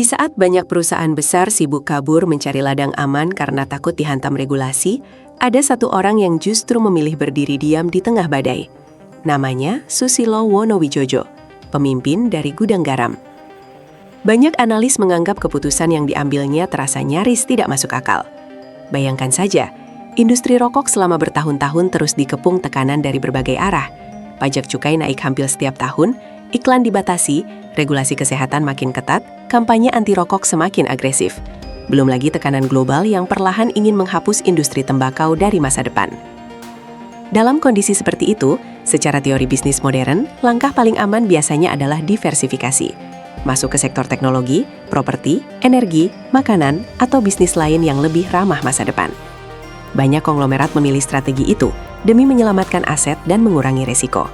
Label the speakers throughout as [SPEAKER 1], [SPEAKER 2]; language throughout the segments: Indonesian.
[SPEAKER 1] Di saat banyak perusahaan besar sibuk kabur mencari ladang aman karena takut dihantam regulasi, ada satu orang yang justru memilih berdiri diam di tengah badai. Namanya Susilo Wonowijojo, pemimpin dari Gudang Garam. Banyak analis menganggap keputusan yang diambilnya terasa nyaris tidak masuk akal. Bayangkan saja, industri rokok selama bertahun-tahun terus dikepung tekanan dari berbagai arah. Pajak cukai naik hampir setiap tahun, iklan dibatasi, regulasi kesehatan makin ketat, kampanye anti rokok semakin agresif. Belum lagi tekanan global yang perlahan ingin menghapus industri tembakau dari masa depan. Dalam kondisi seperti itu, secara teori bisnis modern, langkah paling aman biasanya adalah diversifikasi. Masuk ke sektor teknologi, properti, energi, makanan, atau bisnis lain yang lebih ramah masa depan. Banyak konglomerat memilih strategi itu demi menyelamatkan aset dan mengurangi resiko.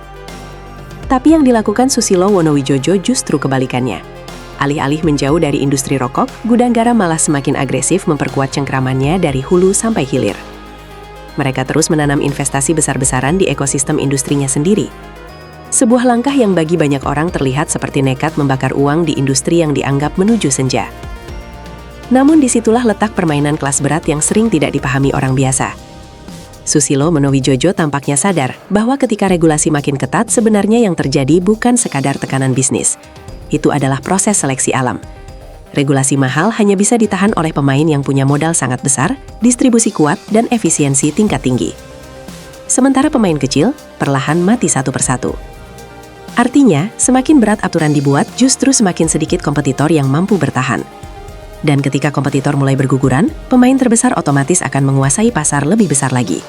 [SPEAKER 1] Tapi yang dilakukan Susilo Wonowijojo justru kebalikannya. Alih-alih menjauh dari industri rokok, Gudang Garam malah semakin agresif memperkuat cengkramannya dari hulu sampai hilir. Mereka terus menanam investasi besar-besaran di ekosistem industrinya sendiri. Sebuah langkah yang bagi banyak orang terlihat seperti nekat membakar uang di industri yang dianggap menuju senja. Namun disitulah letak permainan kelas berat yang sering tidak dipahami orang biasa. Susilo Wonowijojo tampaknya sadar bahwa ketika regulasi makin ketat, sebenarnya yang terjadi bukan sekadar tekanan bisnis. Itu adalah proses seleksi alam. Regulasi mahal hanya bisa ditahan oleh pemain yang punya modal sangat besar, distribusi kuat, dan efisiensi tingkat tinggi. Sementara pemain kecil perlahan mati satu persatu. Artinya, semakin berat aturan dibuat, justru semakin sedikit kompetitor yang mampu bertahan. Dan ketika kompetitor mulai berguguran, pemain terbesar otomatis akan menguasai pasar lebih besar lagi.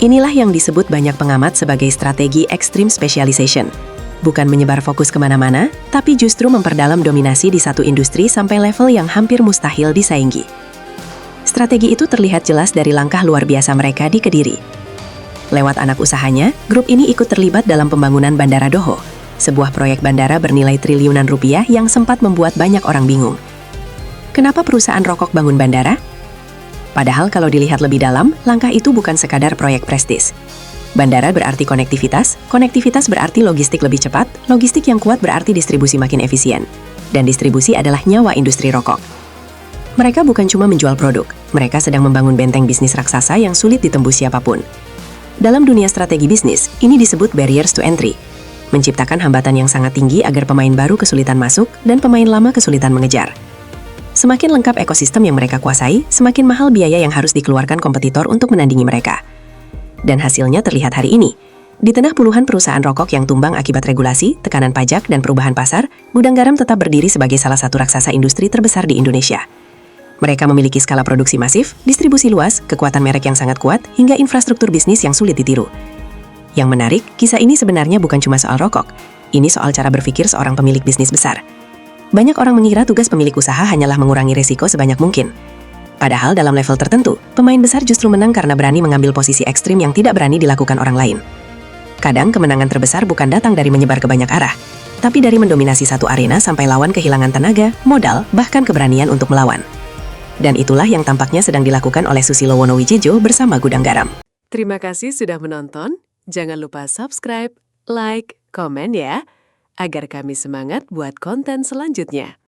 [SPEAKER 1] Inilah yang disebut banyak pengamat sebagai strategi extreme specialization. Bukan menyebar fokus kemana-mana, tapi justru memperdalam dominasi di satu industri sampai level yang hampir mustahil disaingi. Strategi itu terlihat jelas dari langkah luar biasa mereka di Kediri. Lewat anak usahanya, grup ini ikut terlibat dalam pembangunan Bandara Doho, sebuah proyek bandara bernilai triliunan rupiah yang sempat membuat banyak orang bingung. Kenapa perusahaan rokok bangun bandara? Padahal kalau dilihat lebih dalam, langkah itu bukan sekadar proyek prestis. Bandara berarti konektivitas, konektivitas berarti logistik lebih cepat, logistik yang kuat berarti distribusi makin efisien. Dan distribusi adalah nyawa industri rokok. Mereka bukan cuma menjual produk, mereka sedang membangun benteng bisnis raksasa yang sulit ditembus siapapun. Dalam dunia strategi bisnis, ini disebut barriers to entry, menciptakan hambatan yang sangat tinggi agar pemain baru kesulitan masuk dan pemain lama kesulitan mengejar. Semakin lengkap ekosistem yang mereka kuasai, semakin mahal biaya yang harus dikeluarkan kompetitor untuk menandingi mereka. Dan hasilnya terlihat hari ini. Di tengah puluhan perusahaan rokok yang tumbang akibat regulasi, tekanan pajak, dan perubahan pasar, Gudang Garam tetap berdiri sebagai salah satu raksasa industri terbesar di Indonesia. Mereka memiliki skala produksi masif, distribusi luas, kekuatan merek yang sangat kuat, hingga infrastruktur bisnis yang sulit ditiru. Yang menarik, kisah ini sebenarnya bukan cuma soal rokok. Ini soal cara berpikir seorang pemilik bisnis besar. Banyak orang mengira tugas pemilik usaha hanyalah mengurangi risiko sebanyak mungkin. Padahal dalam level tertentu, pemain besar justru menang karena berani mengambil posisi ekstrim yang tidak berani dilakukan orang lain. Kadang kemenangan terbesar bukan datang dari menyebar ke banyak arah, tapi dari mendominasi satu arena sampai lawan kehilangan tenaga, modal, bahkan keberanian untuk melawan. Dan itulah yang tampaknya sedang dilakukan oleh Susilo Wonowijojo bersama Gudang Garam. Terima kasih sudah menonton. Jangan lupa subscribe, like, komen ya, agar kami semangat buat konten selanjutnya.